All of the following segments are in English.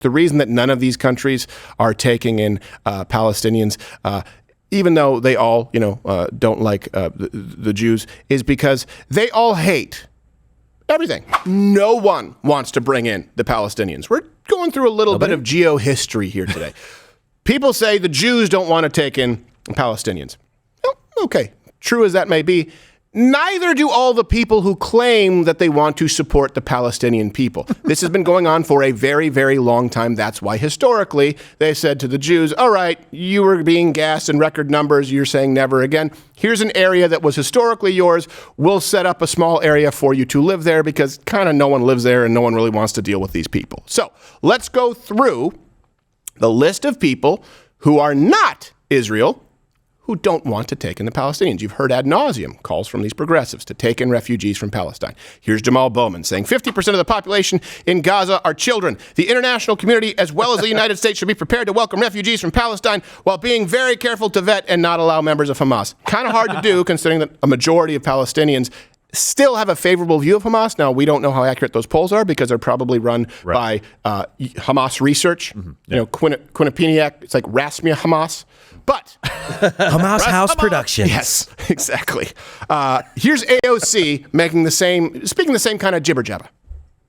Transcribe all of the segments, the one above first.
The reason that none of these countries are taking in Palestinians, even though they all, don't like the Jews, is because they all hate everything. No one wants to bring in the Palestinians. We're going through a little bit of geohistory here today. People say the Jews don't want to take in Palestinians. Well, okay, true as that may be, neither do all the people who claim that they want to support the Palestinian people. This has been going on for a very, very long time. That's why historically they said to the Jews, all right, you were being gassed in record numbers. You're saying never again. Here's an area that was historically yours. We'll set up a small area for you to live there because kind of no one lives there and no one really wants to deal with these people. So let's go through the list of people who are not Israel who don't want to take in the Palestinians. You've heard ad nauseum calls from these progressives to take in refugees from Palestine. Here's Jamal Bowman saying 50% of the population in Gaza are children. The international community, as well as the United States, should be prepared to welcome refugees from Palestine while being very careful to vet and not allow members of Hamas. Kind of hard to do considering that a majority of Palestinians still have a favorable view of Hamas. Now, we don't know how accurate those polls are because they're probably run by Hamas Research. Mm-hmm. Yeah. Quinnipiac, it's like Rasmia Hamas. But Hamas House Productions. Yes, exactly. Here's AOC speaking the same kind of jibber jabber.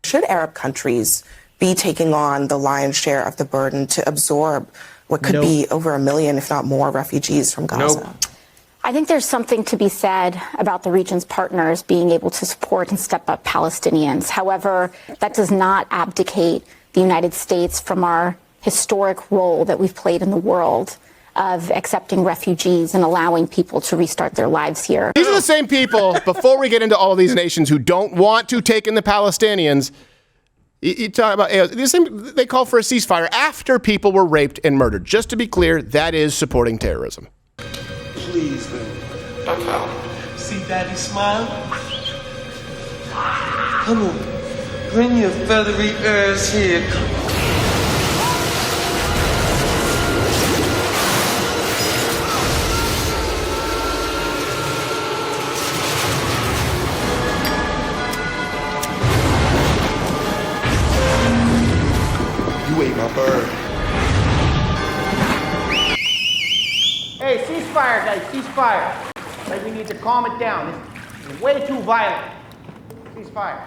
Should Arab countries be taking on the lion's share of the burden to absorb what could be over 1 million, if not more, refugees from Gaza? I think there's something to be said about the region's partners being able to support and step up Palestinians. However, that does not abdicate the United States from our historic role that we've played in the world of accepting refugees and allowing people to restart their lives here. These are the same people, before we get into all of these nations who don't want to take in the Palestinians, you talk about, they call for a ceasefire after people were raped and murdered. Just to be clear, that is supporting terrorism. Please, man. Okay. See Daddy smile? Come on. Bring your feathery ears here. You ate my bird. Hey, ceasefire, guys, ceasefire. Like, we need to calm it down. It's way too violent. Ceasefire.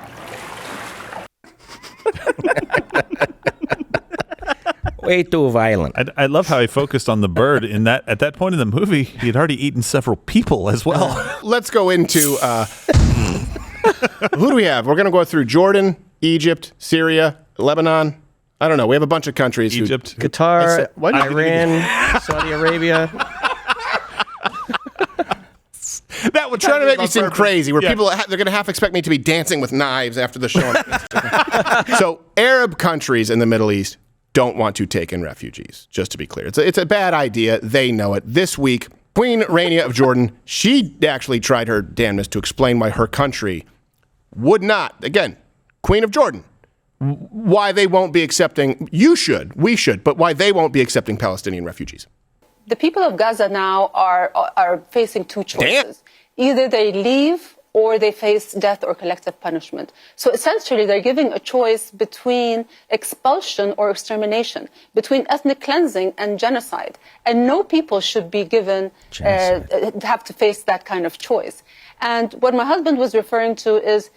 Way too violent. I love how he focused on the bird in that. At that point in the movie, he had already eaten several people as well. Let's go into who do we have? We're going to go through Jordan, Egypt, Syria, Lebanon. I don't know. We have a bunch of countries. Egypt, Qatar, Iran, Saudi Arabia. That would try to make me seem crazy, where people, they're going to half expect me to be dancing with knives after the show. So Arab countries in the Middle East don't want to take in refugees, just to be clear. It's a bad idea. They know it. This week, Queen Rania of Jordan, she actually tried her damnedest to explain why her country would not, again, Queen of Jordan, why they won't be accepting, we should, but why they won't be accepting Palestinian refugees. The people of Gaza now are facing two choices. Damn. Either they leave or they face death or collective punishment. So essentially, they're giving a choice between expulsion or extermination, between ethnic cleansing and genocide. And no people should be given, have to face that kind of choice. And what my husband was referring to is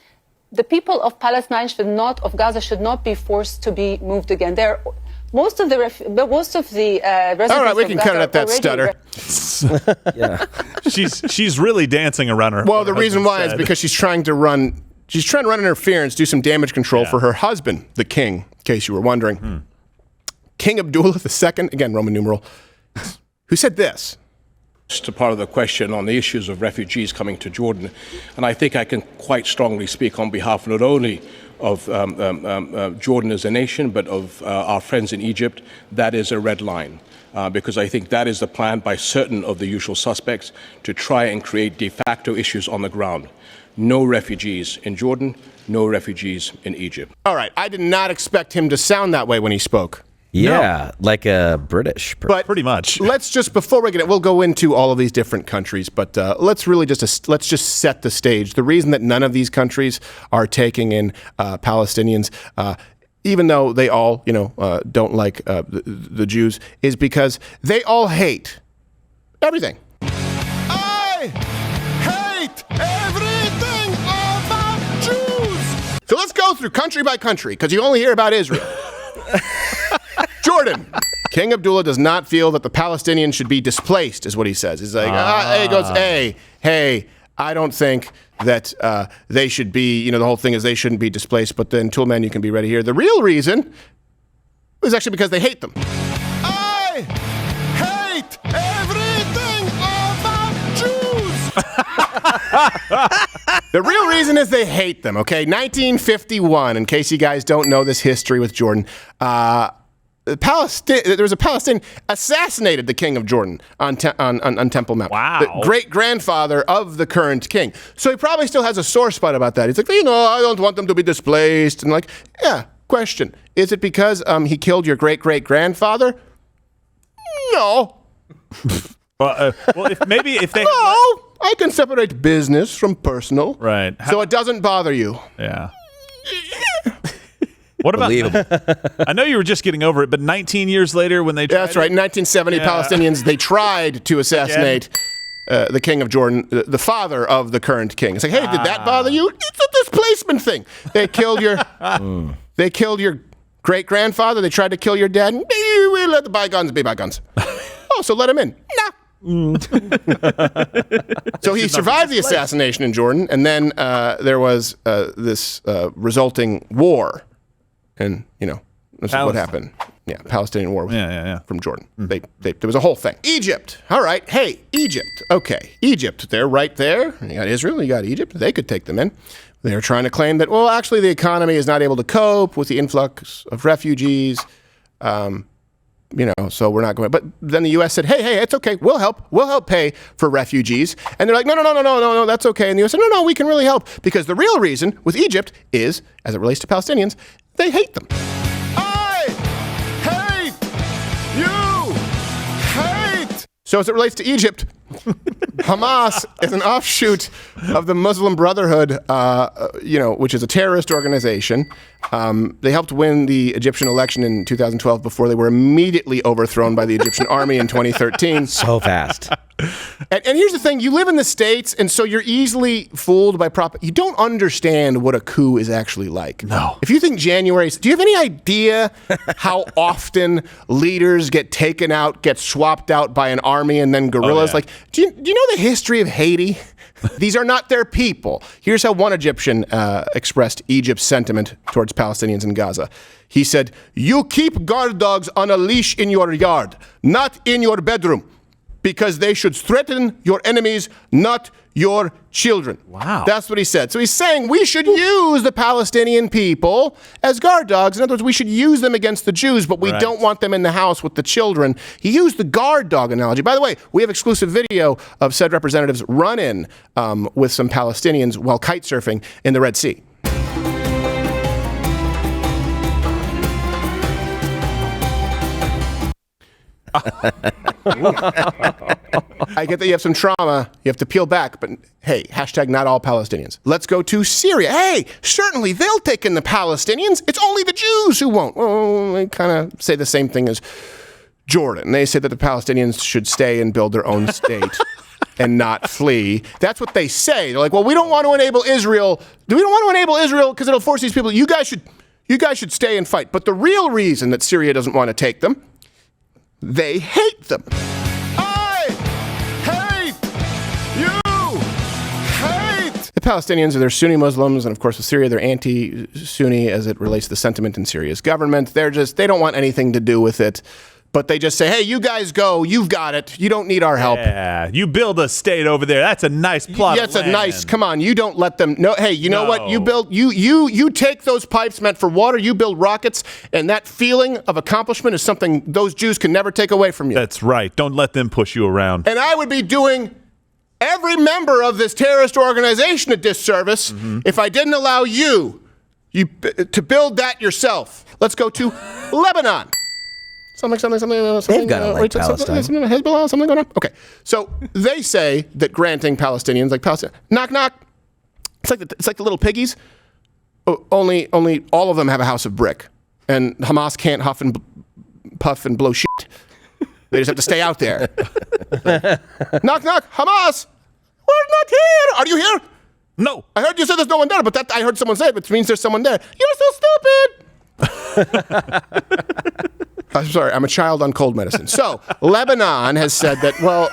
the people of Palestine of Gaza should not be forced to be moved again. Most of the residents. All right, we can cut it at that stutter. Yeah, she's really dancing around her. Well, the reason why is because she's trying to run interference, do some damage control for her husband, the king. In case you were wondering, King Abdullah II, again Roman numeral, who said this. To part of the question on the issues of refugees coming to Jordan, and I think I can quite strongly speak on behalf not only of Jordan as a nation, but of our friends in Egypt. That is a red line, because I think that is the plan by certain of the usual suspects to try and create de facto issues on the ground. No refugees in Jordan, no refugees in Egypt. All right, I did not expect him to sound that way when he spoke. Yeah, like a British person. But pretty much. Let's just, before we get it, we'll go into all of these different countries, but let's just set the stage. The reason that none of these countries are taking in Palestinians, even though they all, don't like the Jews, is because they all hate everything. I hate everything about Jews. So let's go through country by country, because you only hear about Israel. Jordan. King Abdullah does not feel that the Palestinians should be displaced, is what he says. He's like, hey, I don't think that they should be, the whole thing is they shouldn't be displaced, but then Toolman, you can be ready here. The real reason is actually because they hate them. I hate everything about Jews. The real reason is they hate them, okay? 1951, in case you guys don't know this history with Jordan, there was a Palestinian assassinated the king of Jordan on Temple Mount. Wow. The great-grandfather of the current king. So he probably still has a sore spot about that. He's like, I don't want them to be displaced. And like, yeah, question. Is it because he killed your great-great-grandfather? No. Well, if they... No, I can separate business from personal. Right. So it doesn't bother you. Yeah. What about? I know you were just getting over it, but 19 years later, when they tried that's right. In 1970, Palestinians they tried to assassinate the king of Jordan, the father of the current king. It's like, hey, did that bother you? It's a displacement thing. They killed your great grandfather. They tried to kill your dad. We let the bygones be bygones. Oh, so let him in. Nah. So he survived the assassination in Jordan, and then there was this resulting war. And, this is what happened. Yeah, Palestinian war from Jordan. There was a whole thing. Egypt. All right. Hey, Egypt. Okay. Egypt. They're right there. You got Israel. You got Egypt. They could take them in. They're trying to claim that, well, actually, the economy is not able to cope with the influx of refugees. So we're not going. But then the U.S. said, hey, it's okay. We'll help. We'll help pay for refugees. And they're like, no, that's okay. And the U.S. said, no, we can really help. Because the real reason with Egypt is, as it relates to Palestinians, they hate them. I hate you. Hate. So as it relates to Egypt, Hamas is an offshoot of the Muslim Brotherhood, which is a terrorist organization. They helped win the Egyptian election in 2012 before they were immediately overthrown by the Egyptian army in 2013. So fast. And here's the thing. You live in the States, and so you're easily fooled by you don't understand what a coup is actually like. No. If you think do you have any idea how often leaders get taken out, get swapped out by an army and then guerrillas? Oh, yeah. Like, do you know the history of Haiti? These are not their people. Here's how one Egyptian expressed Egypt's sentiment towards Palestinians in Gaza. He said, "You keep guard dogs on a leash in your yard, not in your bedroom, because they should threaten your enemies, not your children." Wow. That's what he said. So he's saying we should use the Palestinian people as guard dogs. In other words, we should use them against the Jews, but we don't want them in the house with the children. He used the guard dog analogy. By the way, we have exclusive video of said representatives run-in with some Palestinians while kite surfing in the Red Sea. I get that you have some trauma, you have to peel back, but hey, hashtag not all Palestinians. Let's go to Syria. Hey, certainly they'll take in the Palestinians. It's only the Jews who won't. Well, they kind of say the same thing as Jordan. They say that the Palestinians should stay and build their own state and not flee. That's what they say. They're like, well, we don't want to enable Israel. We don't want to enable Israel because it'll force these people. You guys should stay and fight. But the real reason that Syria doesn't want to take them, they hate them. I hate you. Hate. The Palestinians they're Sunni Muslims, and of course with Syria, they're anti-Sunni as it relates to the sentiment in Syria's government. They don't want anything to do with it. But they just say, hey, you guys go. You've got it. You don't need our help. Yeah, you build a state over there. That's a nice plot. Yeah, it's a nice. Come on, you don't let them. No, hey, you know what? You build. You take those pipes meant for water. You build rockets, and that feeling of accomplishment is something those Jews can never take away from you. That's right. Don't let them push you around. And I would be doing every member of this terrorist organization a disservice if I didn't allow you to build that yourself. Let's go to Lebanon. Something. They've got to like Palestine. Hezbollah, something going on. Okay, so they say that granting Palestinians, like Palestine, knock knock, it's like the little piggies. Only all of them have a house of brick. and Hamas can't huff and puff and blow shit. They just have to stay out there. Knock, knock, Hamas! We're not here! Are you here? No. I heard you say there's no one there, but that I heard someone say it, which means there's someone there. You're so stupid! I'm sorry, I'm a child on cold medicine. So, Lebanon has said that, well,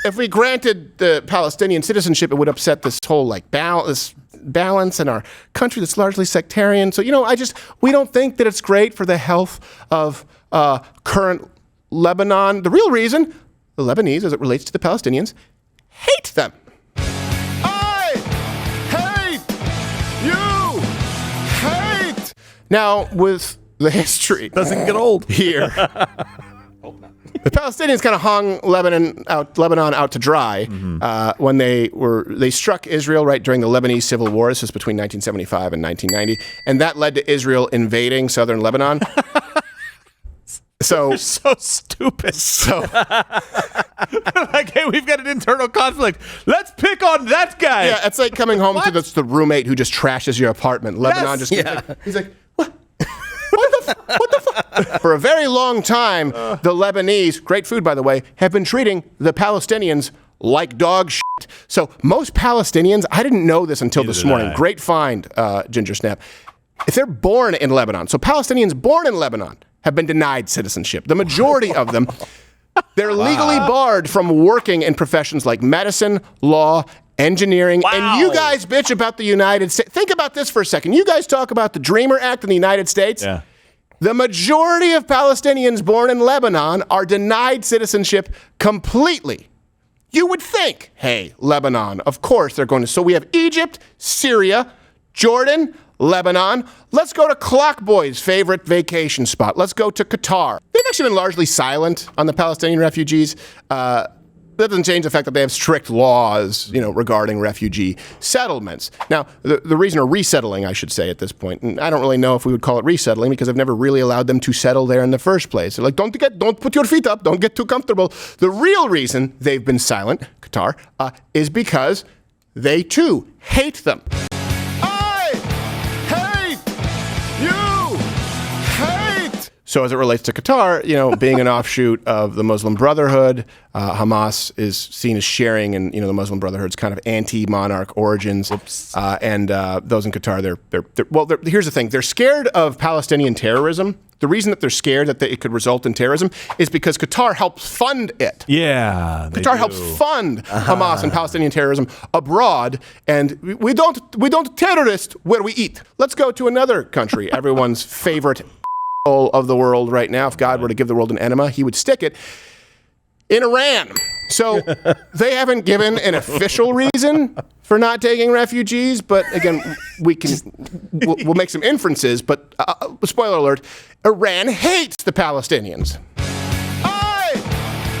if we granted the Palestinian citizenship, it would upset this whole balance in our country that's largely sectarian. So, we don't think that it's great for the health of current Lebanon. The real reason, the Lebanese, as it relates to the Palestinians, hate them. I hate you. Now, with the history Doesn't get old here. The Palestinians kind of hung Lebanon out to dry when they struck Israel right during the Lebanese Civil War. This was between 1975 and 1990, and that led to Israel invading southern Lebanon. So You're so stupid. Like, hey, we've got an internal conflict. Let's pick on that guy. Yeah, it's like coming home to the roommate who just trashes your apartment. Lebanon he's like, what? What the fuck? For a very long time, the Lebanese, great food by the way, have been treating the Palestinians like dog shit. So most Palestinians, I didn't know this until this morning. Great find, Ginger Snap. If they're born in Lebanon, so Palestinians born in Lebanon have been denied citizenship. The majority of them, they're legally barred from working in professions like medicine, law, engineering. And you guys bitch about the United States. Think about this for a second. You guys talk about the Dreamer Act in the United States. Yeah. The majority of Palestinians born in Lebanon are denied citizenship completely. You would think, hey, Lebanon, of course they're going to. So we have Egypt, Syria, Jordan, Lebanon. Let's go to Clockboy's favorite vacation spot. Let's go to Qatar. They've actually been largely silent on the Palestinian refugees. That doesn't change the fact that they have strict laws, regarding refugee settlements. Now, the reason, or resettling, I should say at this point, and I don't really know if we would call it resettling because I've never really allowed them to settle there in the first place. They're like, don't put your feet up, don't get too comfortable. The real reason they've been silent, Qatar, is because they too hate them. So as it relates to Qatar, being an offshoot of the Muslim Brotherhood, Hamas is seen as sharing in, the Muslim Brotherhood's kind of anti-monarch origins. And those in Qatar, here's the thing. They're scared of Palestinian terrorism. The reason that they're scared that it could result in terrorism is because Qatar helps fund it. Yeah, Qatar helps fund Hamas and Palestinian terrorism abroad, and we don't terrorist where we eat. Let's go to another country, everyone's favorite of the world right now. If God were to give the world an enema, he would stick it in Iran. So they haven't given an official reason for not taking refugees, but again, we'll make some inferences. But spoiler alert: Iran hates the Palestinians. I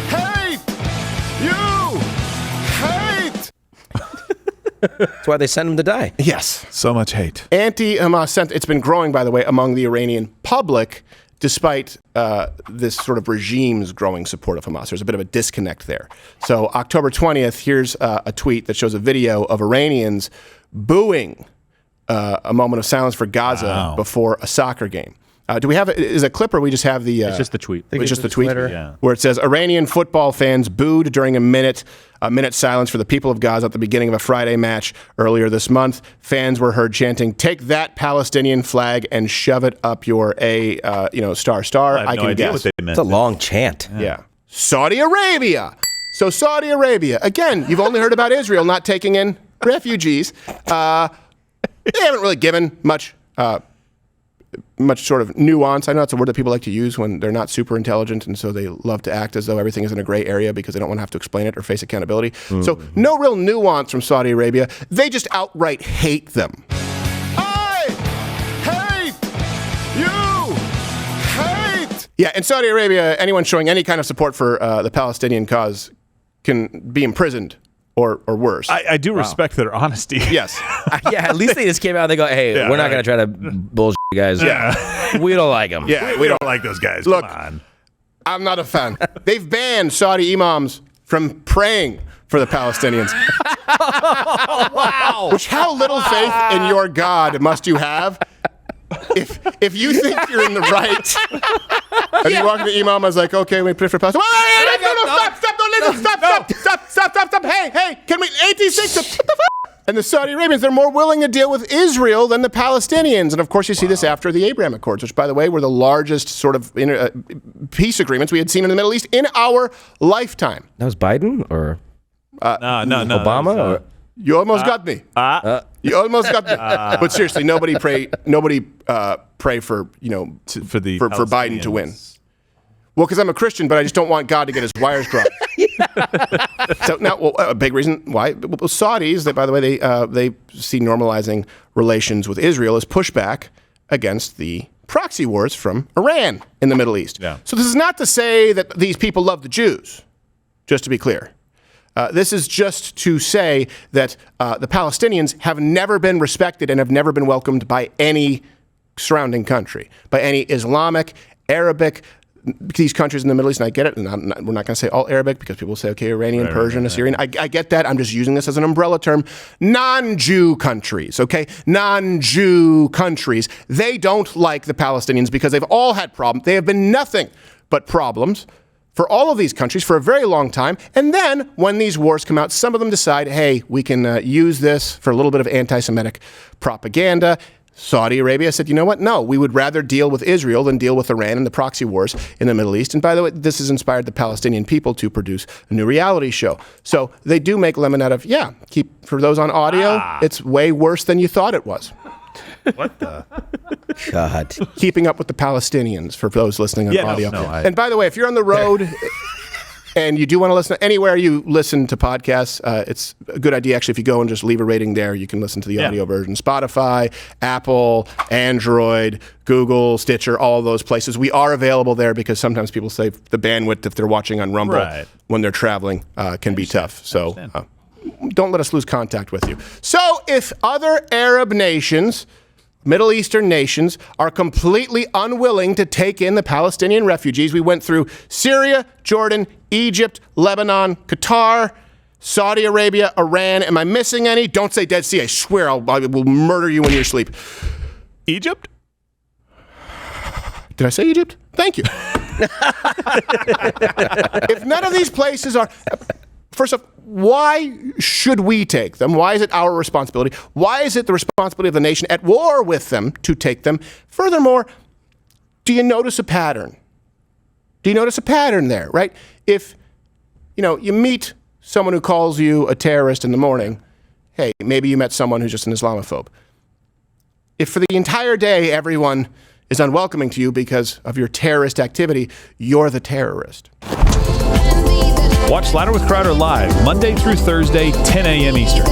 hate you. Hate. That's why they send them to die. Yes. So much hate. Anti-Hamas sentiment. It's been growing, by the way, among the Iranian public, despite this sort of regime's growing support of Hamas. There's a bit of a disconnect there. So October 20th, here's a tweet that shows a video of Iranians booing a moment of silence for Gaza before a soccer game. Do we have is a clip, or we just have the? It's just the tweet. It's just the tweet, Yeah. Where it says Iranian football fans booed during a minute silence for the people of Gaza at the beginning of a Friday match earlier this month. Fans were heard chanting, "Take that Palestinian flag and shove it up your star." I have no idea what they meant. It's a long chant. Yeah. Saudi Arabia. So Saudi Arabia, again, you've only heard about Israel not taking in refugees. They haven't really given much sort of nuance. I know it's a word that people like to use when they're not super intelligent, and so they love to act as though everything is in a gray area because they don't want to have to explain it or face accountability. So no real nuance from Saudi Arabia. They just outright hate them. I hate you. Hate. Yeah, in Saudi Arabia, anyone showing any kind of support for the Palestinian cause can be imprisoned or worse. I do respect their honesty. Yes. Yeah, at least they just came out and they go, hey, we're not going to try to bullshit you guys. Yeah. We don't like them. Yeah, we don't like those guys. Look, Come on. I'm not a fan. They've banned Saudi imams from praying for the Palestinians. Wow. Which, how little faith in your God must you have if you think you're in the right, and you walk into Imam, I was like, okay, we pray for Palestine. Stop. Hey, can we 86? What the fuck? And the Saudi Arabians, they're more willing to deal with Israel than the Palestinians. And of course, you see this after the Abraham Accords, which, by the way, were the largest sort of peace agreements we had seen in the Middle East in our lifetime. That was Biden or No. Obama? You almost got me. You almost got me. But seriously, nobody pray for for Biden to win. Well, because I'm a Christian, but I just don't want God to get his wires crossed. So now, a big reason why Saudis, by the way, they see normalizing relations with Israel as pushback against the proxy wars from Iran in the Middle East. Yeah. So this is not to say that these people love the Jews, just to be clear. This is just to say that the Palestinians have never been respected and have never been welcomed by any surrounding country, by any Islamic, Arabic, these countries in the Middle East, and I get it, and we're not going to say all Arabic because people say, okay, Iranian, Persian, Assyrian. I get that. I'm just using this as an umbrella term. Non-Jew countries, okay? Non-Jew countries. They don't like the Palestinians because they've all had problems. They have been nothing but problems for all of these countries for a very long time. And then when these wars come out, some of them decide, hey, we can use this for a little bit of anti-Semitic propaganda. Saudi Arabia said, you know what? No, we would rather deal with Israel than deal with Iran and the proxy wars in the Middle East. And by the way, this has inspired the Palestinian people to produce a new reality show. So they do make lemon out of, for those on audio, it's way worse than you thought it was. What the? God. Keeping Up with the Palestinians for those listening on audio. And by the way, if you're on the road and you do want to listen anywhere you listen to podcasts, it's a good idea actually if you go and just leave a rating there, you can listen to the audio version. Spotify, Apple, Android, Google, Stitcher, all of those places. We are available there because sometimes people say the bandwidth if they're watching on Rumble when they're traveling can be tough. So don't let us lose contact with you. So if other Arab nations, Middle Eastern nations, are completely unwilling to take in the Palestinian refugees, we went through Syria, Jordan, Egypt, Lebanon, Qatar, Saudi Arabia, Iran. Am I missing any? Don't say Dead Sea. I swear I will murder you in your sleep. Egypt? Did I say Egypt? Thank you. If none of these places are... First off, why should we take them? Why is it our responsibility? Why is it the responsibility of the nation at war with them to take them? Furthermore, do you notice a pattern? Do you notice a pattern there, right? If, you meet someone who calls you a terrorist in the morning, hey, maybe you met someone who's just an Islamophobe. If for the entire day everyone is unwelcoming to you because of your terrorist activity, you're the terrorist. Watch Ladder with Crowder live Monday through Thursday, 10 a.m. Eastern.